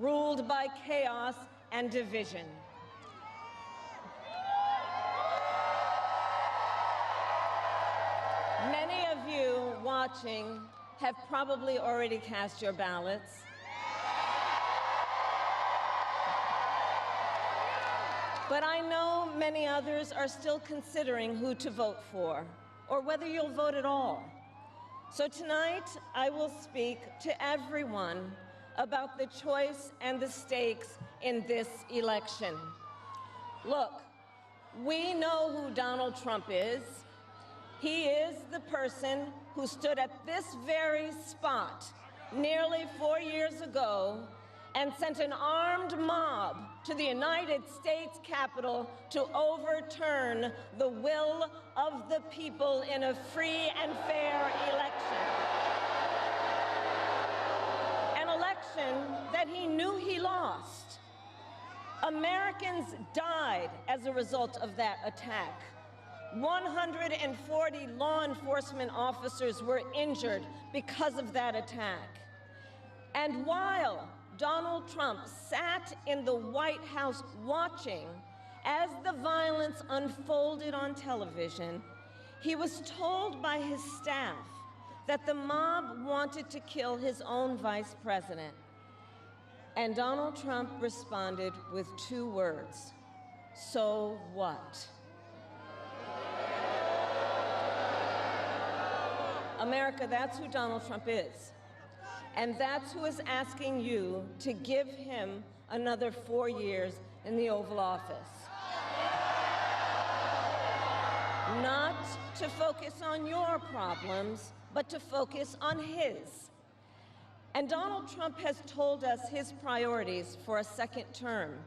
ruled by chaos and division. Many of you watching have probably already cast your ballots. But I know many others are still considering who to vote for, or whether you'll vote at all. So tonight, I will speak to everyone about the choice and the stakes in this election. Look, we know who Donald Trump is. He is the person who stood at this very spot nearly 4 years ago and sent an armed mob to the United States Capitol to overturn the will of the people in a free and fair election. An election that he knew he lost. Americans died as a result of that attack. 140 law enforcement officers were injured because of that attack. And while Donald Trump sat in the White House watching as the violence unfolded on television, he was told by his staff that the mob wanted to kill his own vice president. And Donald Trump responded with 2 words: "So what?" America, that's who Donald Trump is. And that's who is asking you to give him another 4 years in the Oval Office. Not to focus on your problems, but to focus on his. And Donald Trump has told us his priorities for a second term.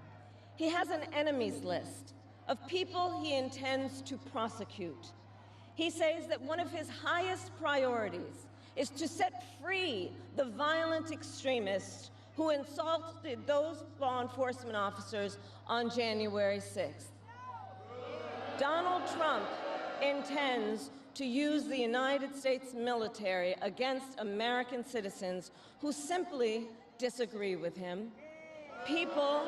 He has an enemies list of people he intends to prosecute. He says that one of his highest priorities is to set free the violent extremists who insulted those law enforcement officers on January 6th. Donald Trump intends to use the United States military against American citizens who simply disagree with him. People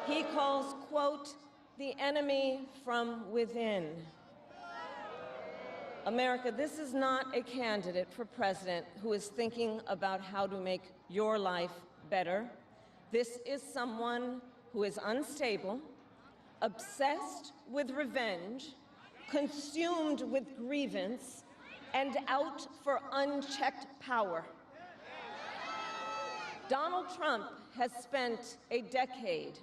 he calls, quote, the enemy from within. America, this is not a candidate for president who is thinking about how to make your life better. This is someone who is unstable, obsessed with revenge, consumed with grievance, and out for unchecked power. Donald Trump has spent a decade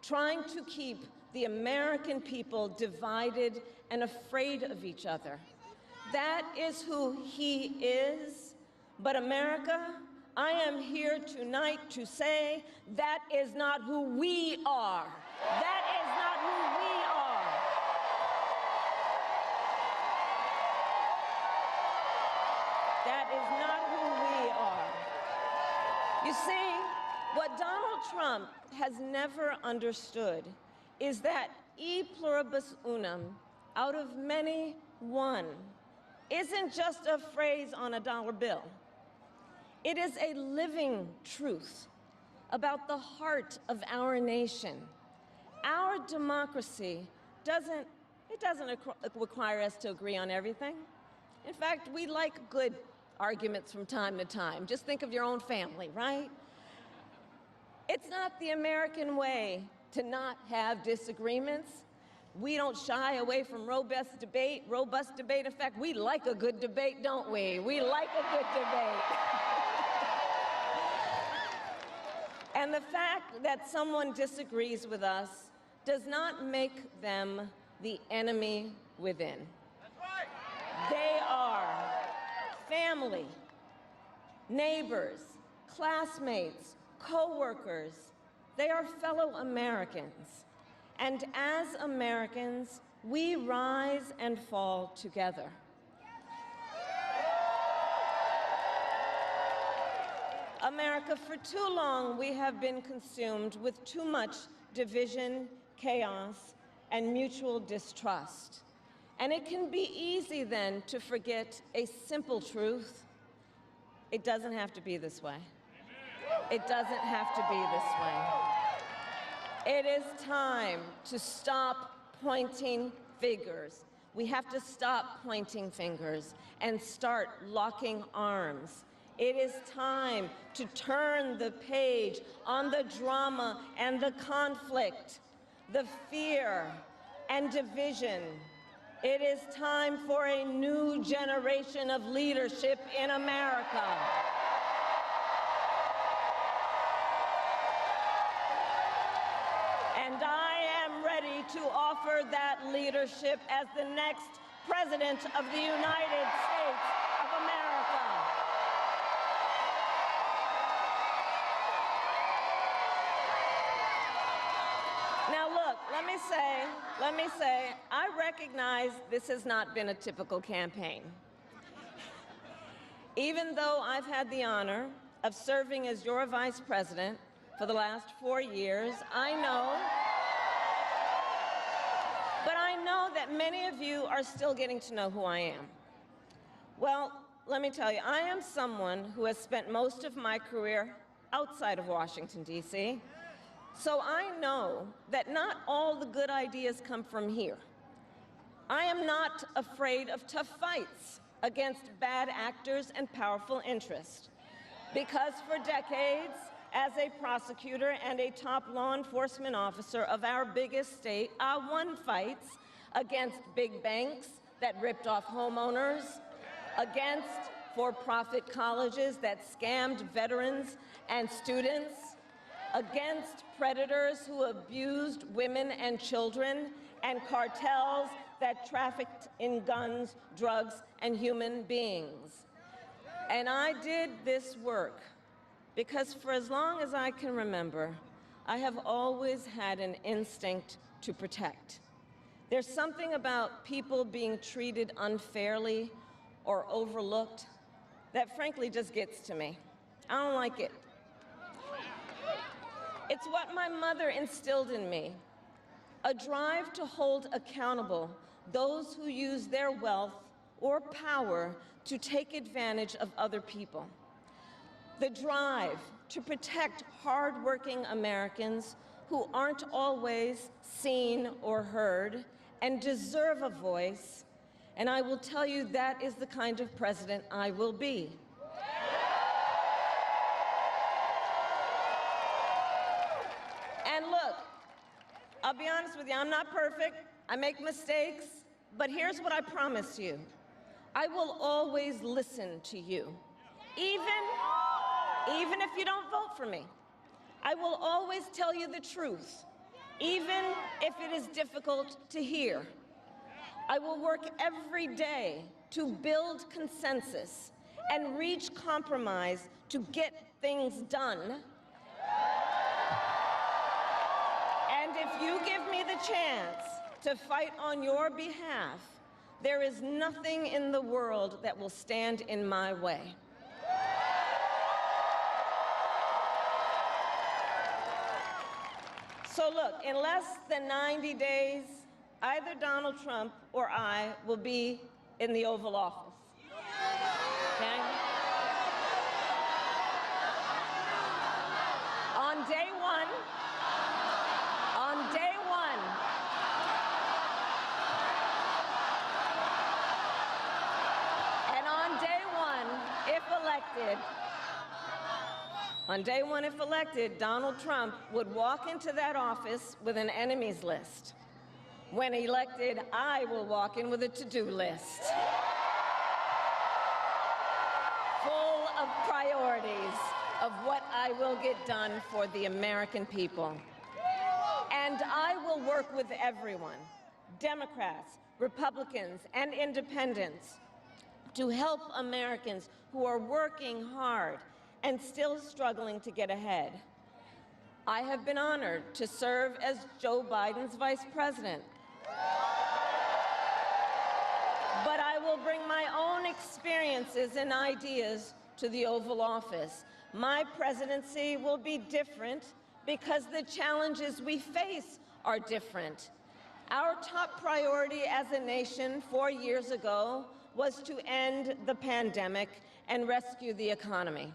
trying to keep the American people divided and afraid of each other. That is who he is. But America, I am here tonight to say that is not who we are. That is not who we are. That is not who we are. You see, what Donald Trump has never understood is that e pluribus unum, out of many, one, isn't just a phrase on a dollar bill. It is a living truth about the heart of our nation. Our democracy doesn't require us to agree on everything. In fact, we like good arguments from time to time. Just think of your own family, right? It's not the American way to not have disagreements. We don't shy away from robust debate. In fact, we like a good debate, don't we? We like a good debate. And the fact that someone disagrees with us does not make them the enemy within. That's right. They are family, neighbors, classmates, co-workers. They are fellow Americans. And as Americans, we rise and fall together. America, for too long, we have been consumed with too much division, chaos, and mutual distrust. And it can be easy then to forget a simple truth. It doesn't have to be this way. It doesn't have to be this way. It is time to stop pointing fingers. We have to stop pointing fingers and start locking arms. It is time to turn the page on the drama and the conflict, the fear and division. It is time for a new generation of leadership in America. And I am ready to offer that leadership as the next President of the United States of America. Now look, let me say, I recognize this has not been a typical campaign. Even though I've had the honor of serving as your vice president for the last 4 years, I know that many of you are still getting to know who I am. Well, let me tell you, I am someone who has spent most of my career outside of Washington, D.C., so I know that not all the good ideas come from here. I am not afraid of tough fights against bad actors and powerful interests, because for decades, as a prosecutor and a top law enforcement officer of our biggest state, I won fights against big banks that ripped off homeowners, against for-profit colleges that scammed veterans and students, against predators who abused women and children, and cartels that trafficked in guns, drugs, and human beings. And I did this work because for as long as I can remember, I have always had an instinct to protect. There's something about people being treated unfairly or overlooked that frankly just gets to me. I don't like it. It's what my mother instilled in me, a drive to hold accountable those who use their wealth or power to take advantage of other people. The drive to protect hardworking Americans who aren't always seen or heard and deserve a voice, and I will tell you that is the kind of president I will be. And look, I'll be honest with you, I'm not perfect, I make mistakes, but here's what I promise you. I will always listen to you, even if you don't vote for me. I will always tell you the truth, even if it is difficult to hear. I will work every day to build consensus and reach compromise to get things done. And if you give me the chance to fight on your behalf, there is nothing in the world that will stand in my way. So look, in less than 90 days, either Donald Trump or I will be in the Oval Office. Okay? On day one, and on day one, if elected, Donald Trump would walk into that office with an enemies list. When elected, I will walk in with a to-do list full of priorities of what I will get done for the American people. And I will work with everyone, Democrats, Republicans, and independents, to help Americans who are working hard and still struggling to get ahead. I have been honored to serve as Joe Biden's vice president. But I will bring my own experiences and ideas to the Oval Office. My presidency will be different because the challenges we face are different. Our top priority as a nation 4 years ago was to end the pandemic and rescue the economy.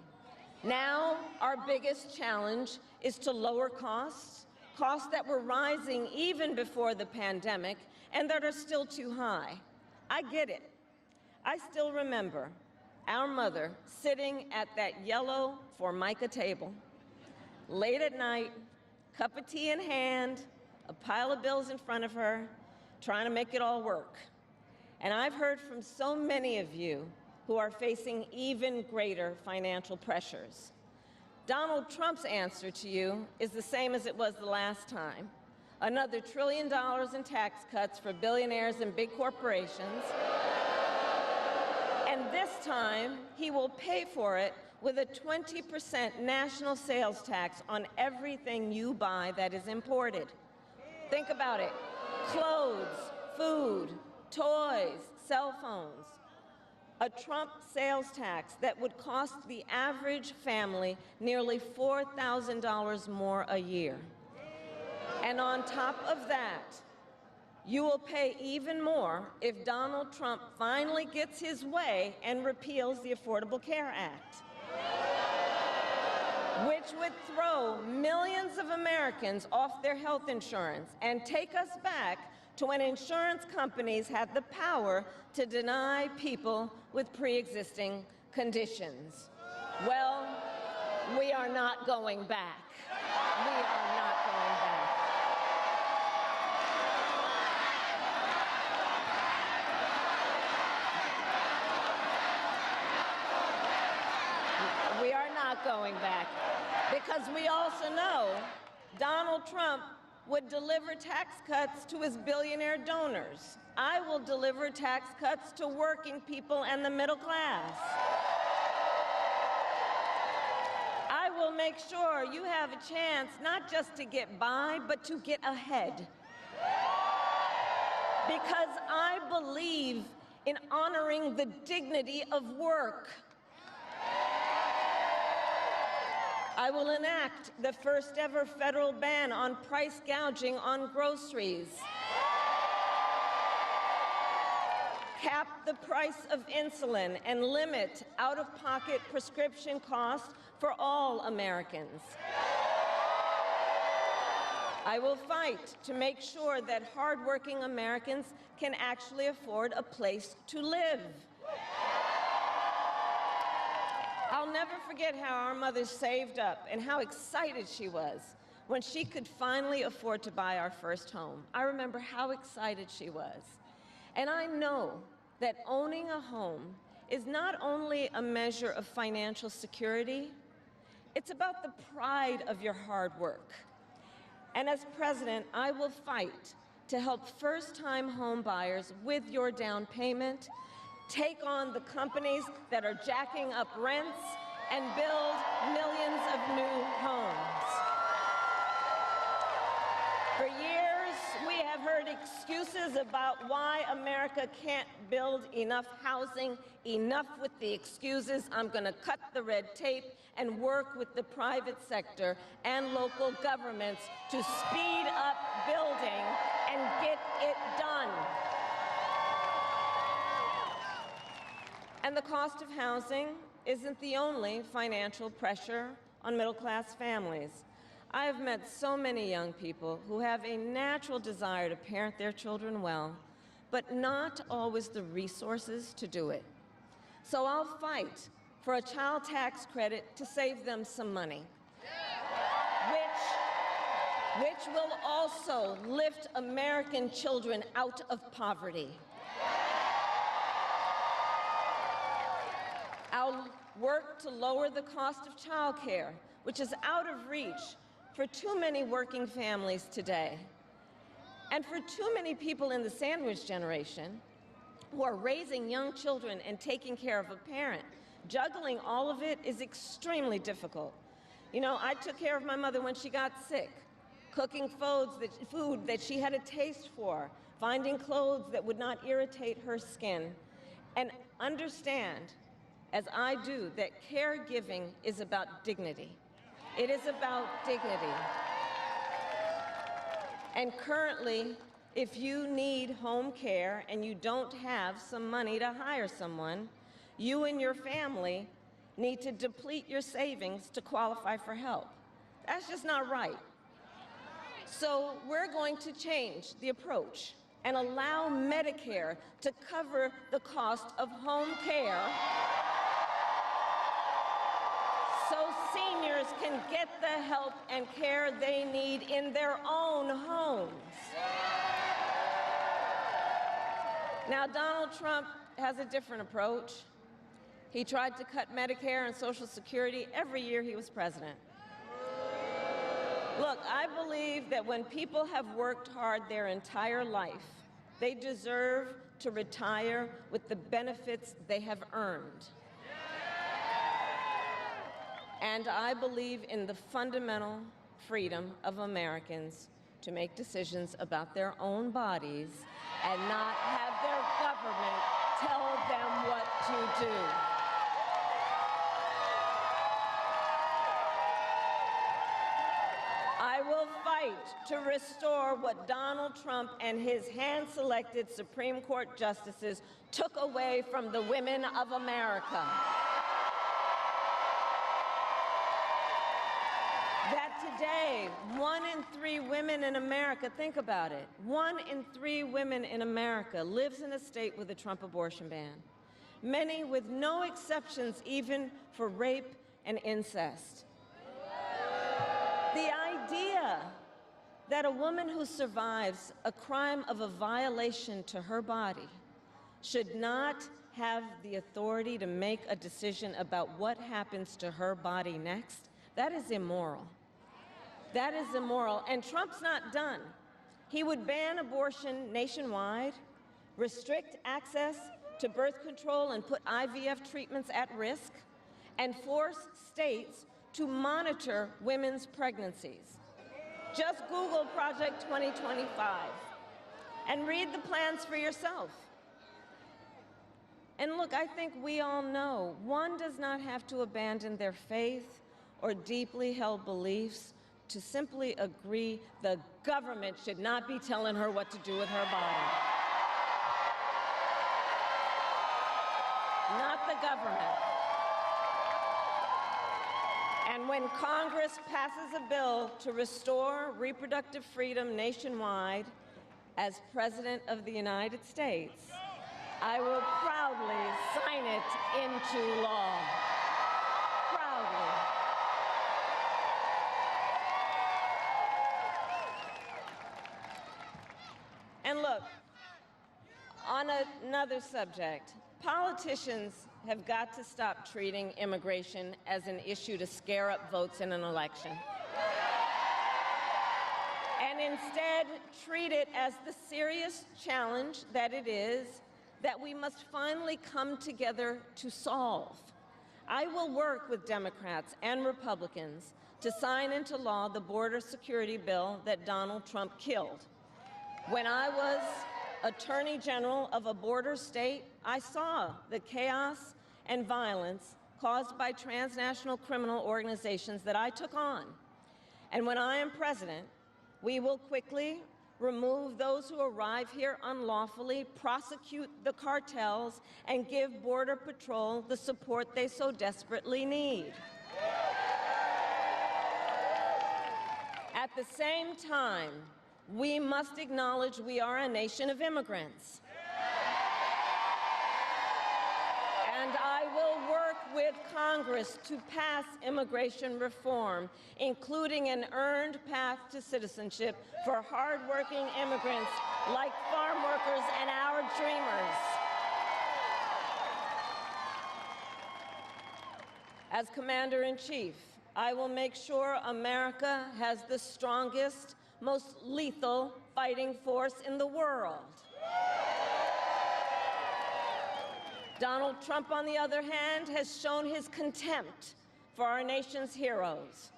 Now, our biggest challenge is to lower costs that were rising even before the pandemic and that are still too high. I get it. I still remember our mother sitting at that yellow Formica table, late at night, cup of tea in hand, a pile of bills in front of her, trying to make it all work. And I've heard from so many of you who are facing even greater financial pressures. Donald Trump's answer to you is the same as it was the last time. Another $1 trillion in tax cuts for billionaires and big corporations. And this time, he will pay for it with a 20% national sales tax on everything you buy that is imported. Think about it. Clothes, food, toys, cell phones. A Trump sales tax that would cost the average family nearly $4,000 more a year. And on top of that, you will pay even more if Donald Trump finally gets his way and repeals the Affordable Care Act, which would throw millions of Americans off their health insurance and take us back to when insurance companies had the power to deny people with pre-existing conditions. Well, we are not going back. We are not going back. We are not going back, because we also know Donald Trump would deliver tax cuts to his billionaire donors. I will deliver tax cuts to working people and the middle class. I will make sure you have a chance not just to get by, but to get ahead. Because I believe in honoring the dignity of work. I will enact the first ever federal ban on price gouging on groceries, cap the price of insulin, and limit out-of-pocket prescription costs for all Americans. I will fight to make sure that hardworking Americans can actually afford a place to live. I'll never forget how our mother saved up and how excited she was when she could finally afford to buy our first home. I remember how excited she was. And I know that owning a home is not only a measure of financial security, it's about the pride of your hard work. And as president, I will fight to help first-time home buyers with your down payment, take on the companies that are jacking up rents, and build millions of new homes. For years, we have heard excuses about why America can't build enough housing. Enough with the excuses. I'm going to cut the red tape and work with the private sector and local governments to speed up building and get it done. And the cost of housing isn't the only financial pressure on middle-class families. I have met so many young people who have a natural desire to parent their children well, but not always the resources to do it. So I'll fight for a child tax credit to save them some money, which will also lift American children out of poverty. I'll work to lower the cost of childcare, which is out of reach for too many working families today. And for too many people in the sandwich generation who are raising young children and taking care of a parent, juggling all of it is extremely difficult. You know, I took care of my mother when she got sick, cooking food that she had a taste for, finding clothes that would not irritate her skin, and understand, as I do, that caregiving is about dignity. It is about dignity. And currently, if you need home care and you don't have some money to hire someone, you and your family need to deplete your savings to qualify for help. That's just not right. So we're going to change the approach and allow Medicare to cover the cost of home care so seniors can get the help and care they need in their own homes. Now, Donald Trump has a different approach. He tried to cut Medicare and Social Security every year he was president. Look, I believe that when people have worked hard their entire life, they deserve to retire with the benefits they have earned. And I believe in the fundamental freedom of Americans to make decisions about their own bodies and not have their government tell them what to do. I will fight to restore what Donald Trump and his hand-selected Supreme Court justices took away from the women of America. That today, 1 in 3 women in America, think about it, 1 in 3 women in America lives in a state with a Trump abortion ban, many with no exceptions even for rape and incest. The idea that a woman who survives a crime of a violation to her body should not have the authority to make a decision about what happens to her body next, that is immoral. That is immoral, and Trump's not done. He would ban abortion nationwide, restrict access to birth control and put IVF treatments at risk, and force states to monitor women's pregnancies. Just Google Project 2025 and read the plans for yourself. And look, I think we all know one does not have to abandon their faith or deeply held beliefs to simply agree the government should not be telling her what to do with her body. Not the government. And when Congress passes a bill to restore reproductive freedom nationwide, as President of the United States, I will proudly sign it into law. Proudly. And look, on another subject, politicians have got to stop treating immigration as an issue to scare up votes in an election, and instead treat it as the serious challenge that it is that we must finally come together to solve. I will work with Democrats and Republicans to sign into law the border security bill that Donald Trump killed. When I was Attorney General of a border state, I saw the chaos and violence caused by transnational criminal organizations that I took on. And when I am president, we will quickly remove those who arrive here unlawfully, prosecute the cartels, and give Border Patrol the support they so desperately need. At the same time, we must acknowledge we are a nation of immigrants. And I will work with Congress to pass immigration reform, including an earned path to citizenship for hardworking immigrants like farm workers and our dreamers. As Commander-in-Chief, I will make sure America has the strongest, most lethal fighting force in the world. Donald Trump, on the other hand, has shown his contempt for our nation's heroes,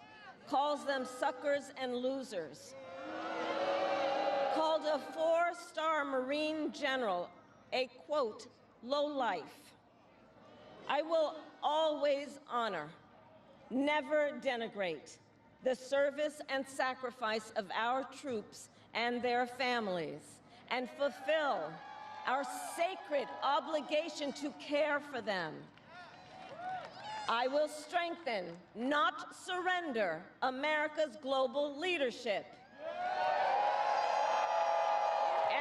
calls them suckers and losers, called a 4-star Marine general a, quote, lowlife. I will always honor, never denigrate, the service and sacrifice of our troops and their families, and fulfill our sacred obligation to care for them. I will strengthen, not surrender, America's global leadership.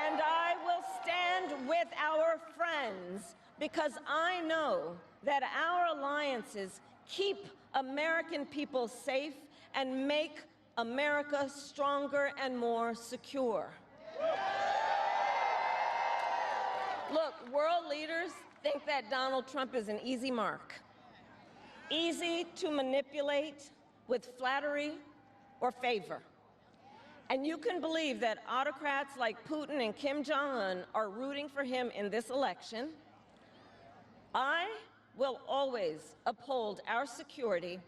And I will stand with our friends because I know that our alliances keep American people safe and make America stronger and more secure. Look, world leaders think that Donald Trump is an easy mark, easy to manipulate with flattery or favor. And you can believe that autocrats like Putin and Kim Jong-un are rooting for him in this election. I will always uphold our security,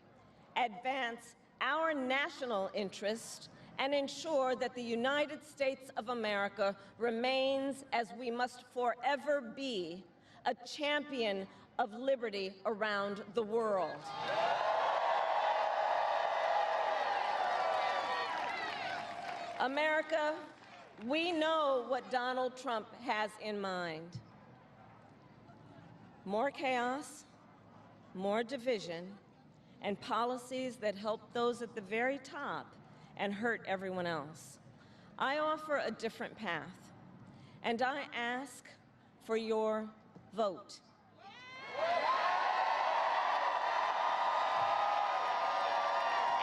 advance our national interest, and ensure that the United States of America remains, as we must forever be, a champion of liberty around the world. America, we know what Donald Trump has in mind. More chaos, more division, and policies that help those at the very top and hurt everyone else. I offer a different path, and I ask for your vote.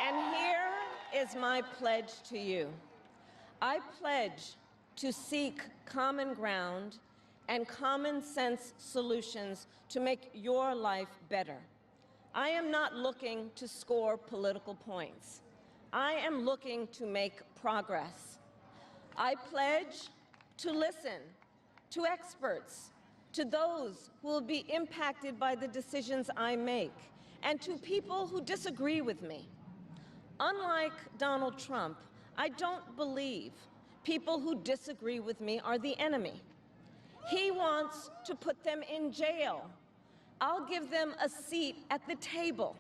And here is my pledge to you. I pledge to seek common ground and common sense solutions to make your life better. I am not looking to score political points. I am looking to make progress. I pledge to listen to experts, to those who will be impacted by the decisions I make, and to people who disagree with me. Unlike Donald Trump, I don't believe people who disagree with me are the enemy. He wants to put them in jail. I'll give them a seat at the table.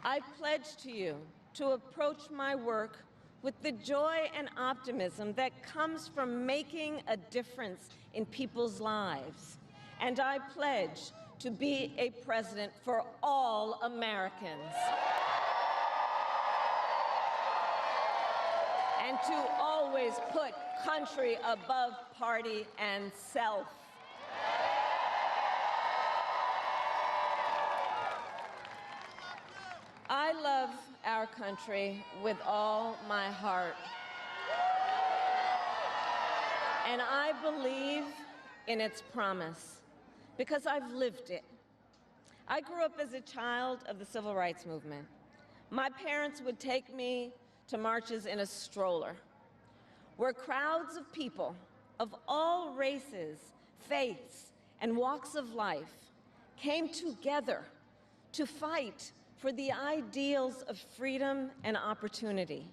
I pledge to you to approach my work with the joy and optimism that comes from making a difference in people's lives. And I pledge to be a president for all Americans. And to always put country above party and self. I love our country with all my heart. And I believe in its promise because I've lived it. I grew up as a child of the Civil Rights Movement. My parents would take me to marches in a stroller, where crowds of people of all races, faiths, and walks of life came together to fight for the ideals of freedom and opportunity.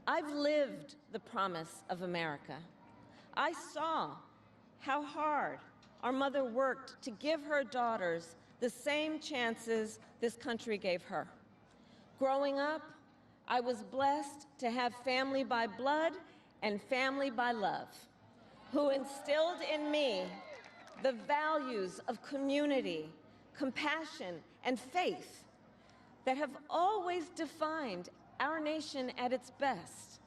I've lived the promise of America. I saw how hard our mother worked to give her daughters the same chances this country gave her. Growing up, I was blessed to have family by blood and family by love, who instilled in me the values of community, compassion, and faith that have always defined our nation at its best.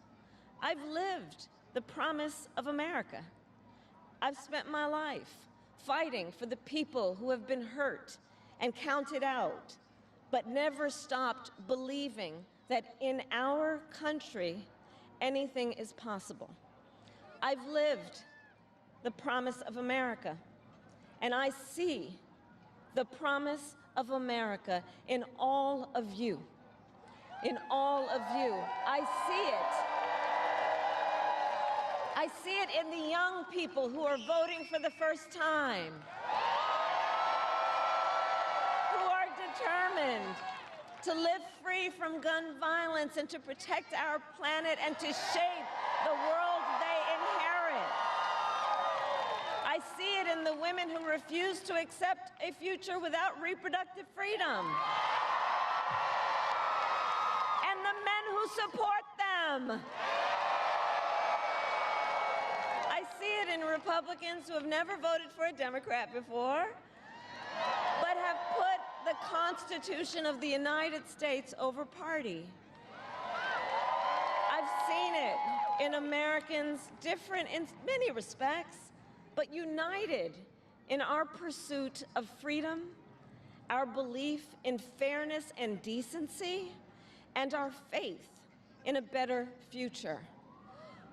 I've lived the promise of America. I've spent my life fighting for the people who have been hurt and counted out, but never stopped believing that in our country, anything is possible. I've lived the promise of America, and I see the promise of America in all of you. In all of you. I see it. I see it in the young people who are voting for the first time, who are determined to live free from gun violence and to protect our planet and to shape the world they inherit. I see it in the women who refuse to accept a future without reproductive freedom. And the men who support them. I see it in Republicans who have never voted for a Democrat before, but have put the Constitution of the United States over party. I've seen it in Americans different in many respects, but united in our pursuit of freedom, our belief in fairness and decency, and our faith in a better future.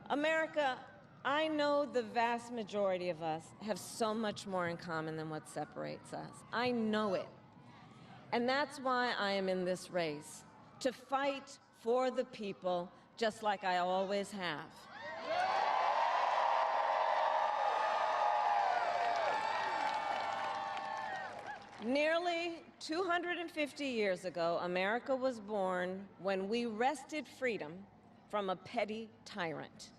America, I know the vast majority of us have so much more in common than what separates us. I know it. And that's why I am in this race, to fight for the people, just like I always have. Nearly 250 years ago, America was born when we wrested freedom from a petty tyrant.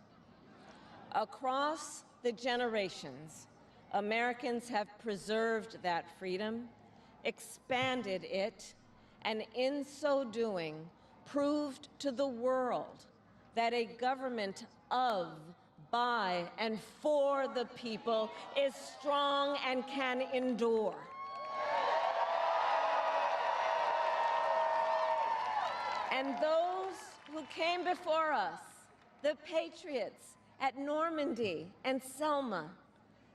Across the generations, Americans have preserved that freedom, expanded it, and in so doing, proved to the world that a government of, by, and for the people is strong and can endure. And those who came before us, the patriots at Normandy and Selma,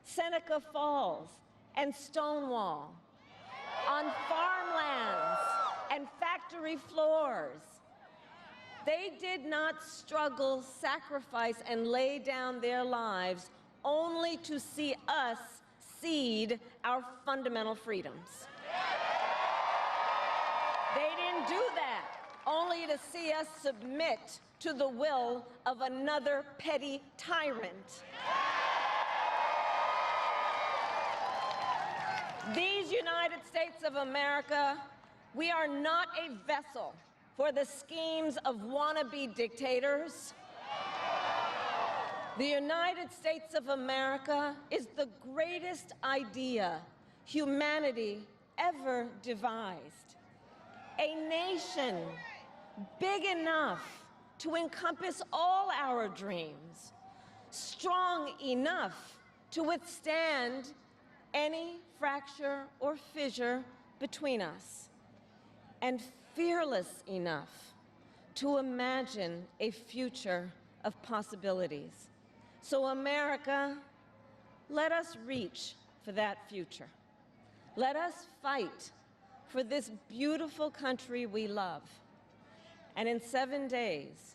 Seneca Falls and Stonewall, on farmlands and factory floors, they did not struggle, sacrifice, and lay down their lives only to see us cede our fundamental freedoms. They didn't do that only to see us submit to the will of another petty tyrant. These United States of America, we are not a vessel for the schemes of wannabe dictators. The United States of America is the greatest idea humanity ever devised. A nation big enough to encompass all our dreams, strong enough to withstand any fracture or fissure between us, and fearless enough to imagine a future of possibilities. So America, let us reach for that future. Let us fight for this beautiful country we love. And in 7 days,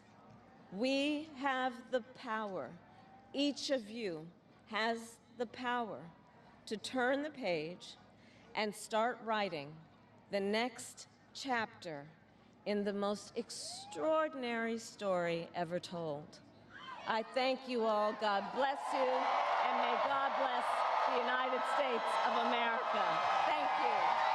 we have the power, each of you has the power to turn the page and start writing the next chapter in the most extraordinary story ever told. I thank you all. God bless you, and may God bless the United States of America. Thank you.